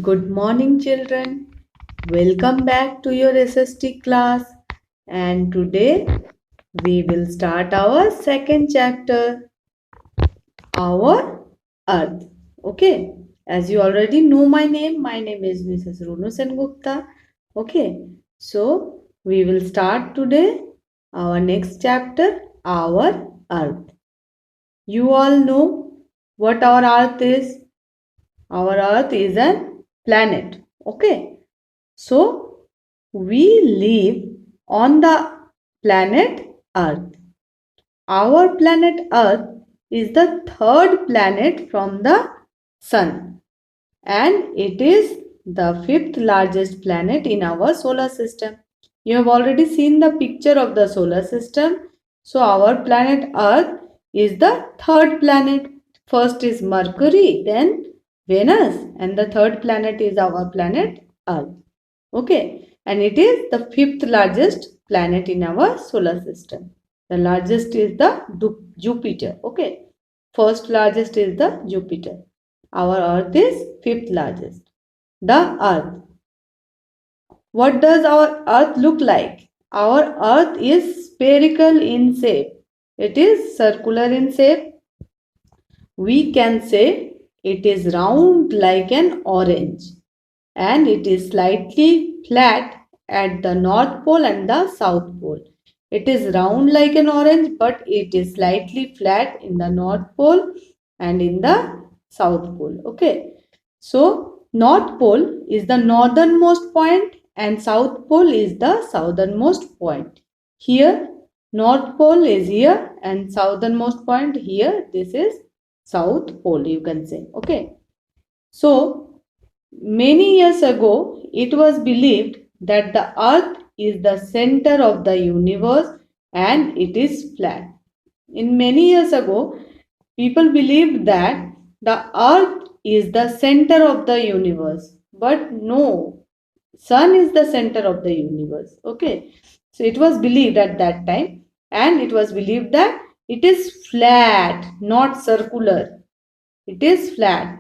Good morning, children. Welcome back to your SST class. And today we will start our second chapter, our Earth. Okay, as you already know my name is Mrs. Runu Sengupta. Okay, so we will start today our next chapter, our Earth. You all know what our Earth is. Our Earth is a planet. Okay. So, we live on the planet Earth. Our planet Earth is the third planet from the Sun and it is the fifth largest planet in our solar system. You have already seen the picture of the solar system. So, our planet Earth is the third planet. First is Mercury, then Venus, and the third planet is our planet Earth. Okay, and it is the fifth largest planet in our solar system. The largest is the Jupiter. Okay, first largest is the Jupiter. Our Earth is fifth largest. The Earth. What does our Earth look like? Our Earth is spherical in shape. It is circular in shape. We can say it is round like an orange and it is slightly flat at the north pole and the south pole. It is round like an orange but it is slightly flat in the north pole and in the south pole. Okay. So north pole is the northernmost point and south pole is the southernmost point. Here north pole is here and southernmost point here. This is south pole, you can say. Okay. So many years ago, it was believed that the earth is the center of the universe and it is flat. In many years ago, people believed that the earth is the center of the universe. But no, sun is the center of the universe. Okay. So it was believed at that time and it was believed that it is flat, not circular. It is flat.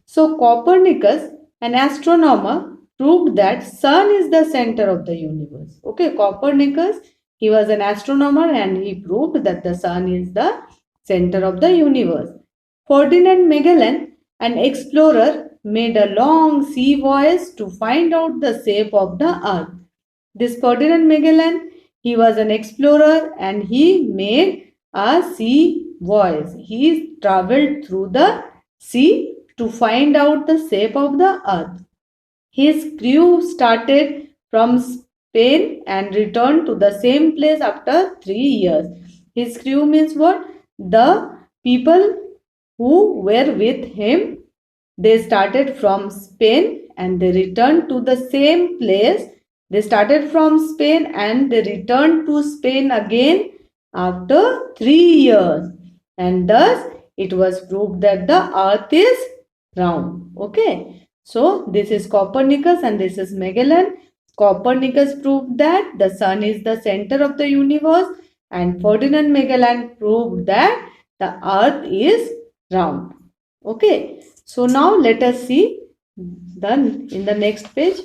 So Copernicus, an astronomer, proved that sun is the center of the universe. Okay, Copernicus, he was an astronomer and he proved that the sun is the center of the universe. Ferdinand Magellan, an explorer, made a long sea voyage to find out the shape of the earth. This Ferdinand Magellan, he was an explorer and he made a sea voyage. He traveled through the sea to find out the shape of the earth. His crew started from Spain and returned to the same place after 3 years. His crew means what? The people who were with him, they started from Spain and they returned to the same place. They started from Spain and they returned to Spain again after 3 years. And thus it was proved that the earth is round. Okay. So this is Copernicus and this is Magellan. Copernicus proved that the sun is the center of the universe and Ferdinand Magellan proved that the earth is round. Okay. So now let us see in the next page.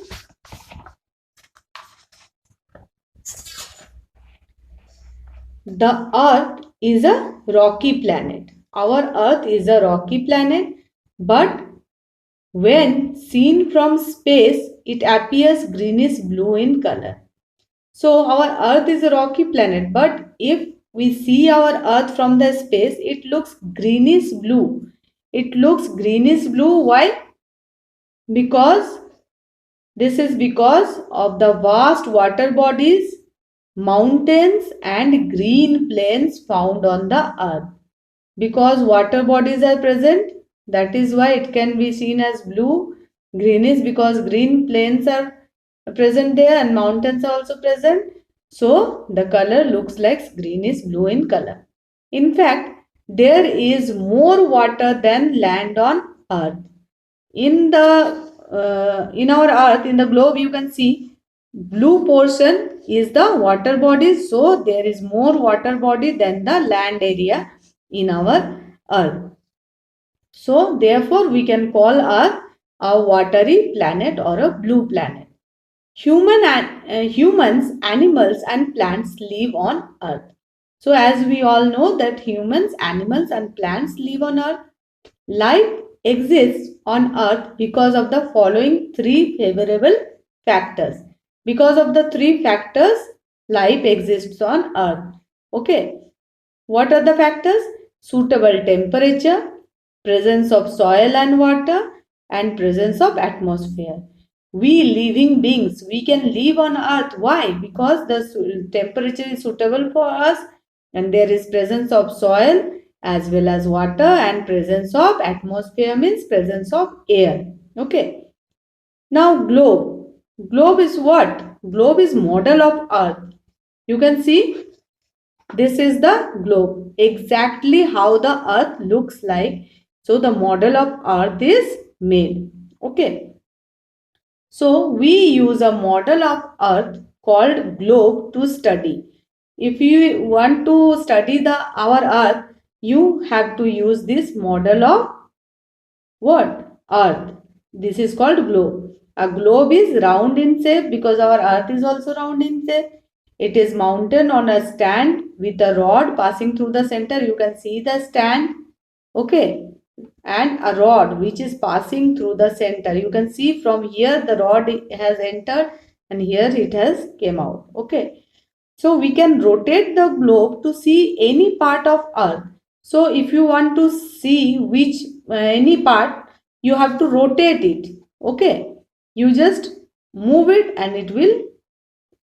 The earth is a rocky planet. Our earth is a rocky planet, but when seen from space, it appears greenish blue in color. So our earth is a rocky planet, but if we see our earth from the space, it looks greenish blue. It looks greenish blue. Why? Because this is because of the vast water bodies, mountains and green plains found on the earth. Because water bodies are present, that is why it can be seen as blue. Greenish because green plains are present there and mountains are also present. So the color looks like greenish blue in color. In fact, there is more water than land on earth. In our earth, in the globe, you can see blue portion is the water body. So there is more water body than the land area in our earth. So therefore we can call earth a watery planet or a blue planet. Humans, animals and plants live on Earth. So as we all know that humans, animals and plants live on Earth. Life exists on Earth because of the following three favorable factors. Because of the three factors, life exists on Earth. Okay. What are the factors? Suitable temperature, presence of soil and water, and presence of atmosphere. We living beings, we can live on Earth. Why? Because the temperature is suitable for us, and there is presence of soil as well as water, and presence of atmosphere means presence of air. Okay. Now globe. Globe is what? Globe is model of Earth. You can see this is the globe, exactly how the earth looks like. So the model of earth is made. Okay. So we use a model of earth called globe to study. If you want to study our earth, you have to use this model of what? Earth. This is called globe. A globe is round in shape because our earth is also round in shape. It is mounted on a stand with a rod passing through the center. You can see the stand. Okay. And a rod which is passing through the center. You can see from here the rod has entered and here it has came out. Okay. So we can rotate the globe to see any part of earth. So if you want to see which any part, you have to rotate it. Okay. You just move it and it will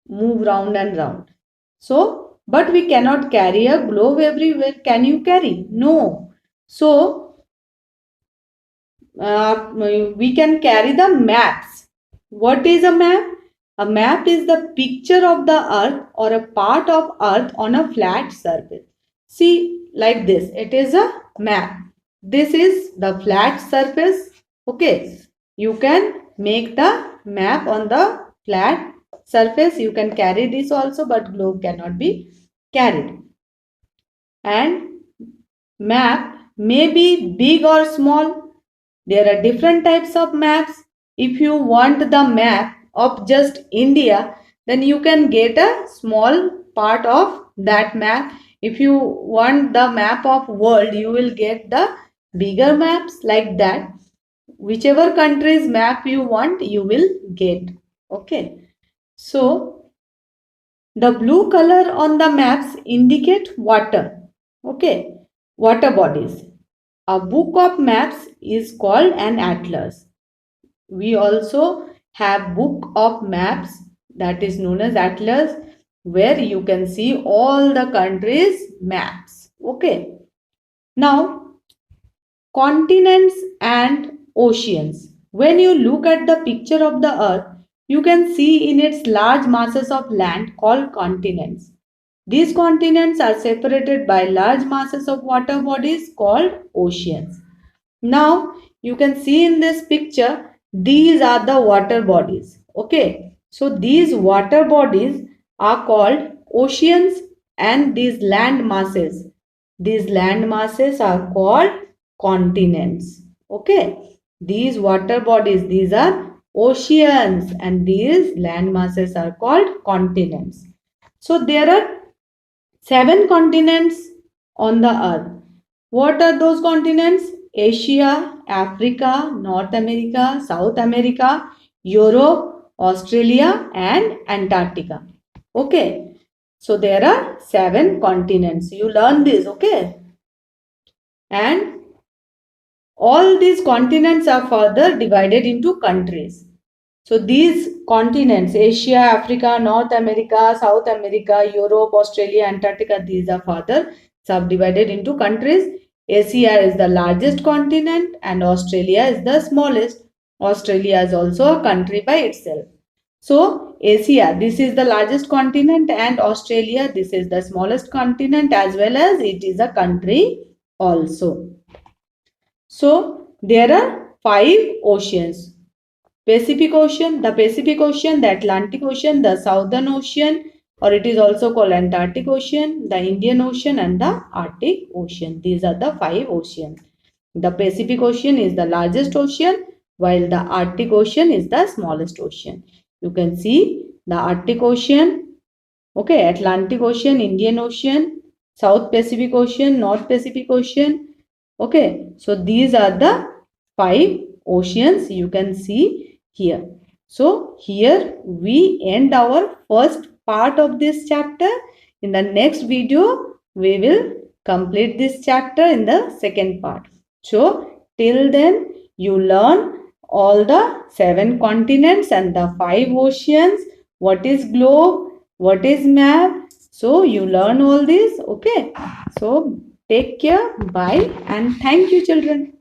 move round and round. So, but we cannot carry a globe everywhere. Can you carry? No. So, we can carry the maps. What is a map? A map is the picture of the earth or a part of earth on a flat surface. See, like this. It is a map. This is the flat surface. Okay. You can make the map on the flat surface. You can carry this also, but globe cannot be carried. And map may be big or small. There are different types of maps. If you want the map of just India, then you can get a small part of that map. If you want the map of world, you will get the bigger maps like that. Whichever country's map you want, you will get. Okay. So, the blue color on the maps indicate water. Okay. Water bodies. A book of maps is called an atlas. We also have book of maps that is known as atlas, where you can see all the countries' maps. Okay. Now, continents and oceans. When you look at the picture of the earth, you can see in its large masses of land called continents. These continents are separated by large masses of water bodies called oceans. Now you can see in this picture, these are the water bodies. Okay. So these water bodies are called oceans, and these land masses. These land masses are called continents. Okay. These water bodies, these are oceans, and these land masses are called continents. So there are 7 continents on the earth. What are those continents? Asia, Africa, North America, South America, Europe, Australia and Antarctica. Okay. So there are 7 continents. You learn this, okay? And all these continents are further divided into countries. So these continents, Asia, Africa, North America, South America, Europe, Australia, Antarctica, these are further subdivided into countries. Asia is the largest continent and Australia is the smallest. Australia is also a country by itself. So Asia, this is the largest continent, and Australia, this is the smallest continent, as well as it is a country also. So there are 5 oceans. Pacific Ocean, the Pacific Ocean, the Atlantic Ocean, the Southern Ocean, or it is also called Antarctic Ocean, the Indian Ocean and the Arctic Ocean. These are the 5 oceans. The Pacific Ocean is the largest ocean. while the Arctic Ocean is the smallest ocean. You can see the Arctic Ocean, okay, Atlantic Ocean, Indian Ocean, South Pacific Ocean, North Pacific Ocean. Okay, so these are the 5 oceans you can see here. So here we end our first part of this chapter. In the next video, we will complete this chapter in the second part. So till then, you learn all the 7 continents and the 5 oceans. What is globe? What is map? So you learn all this. Okay. So take care. Bye and thank you, children.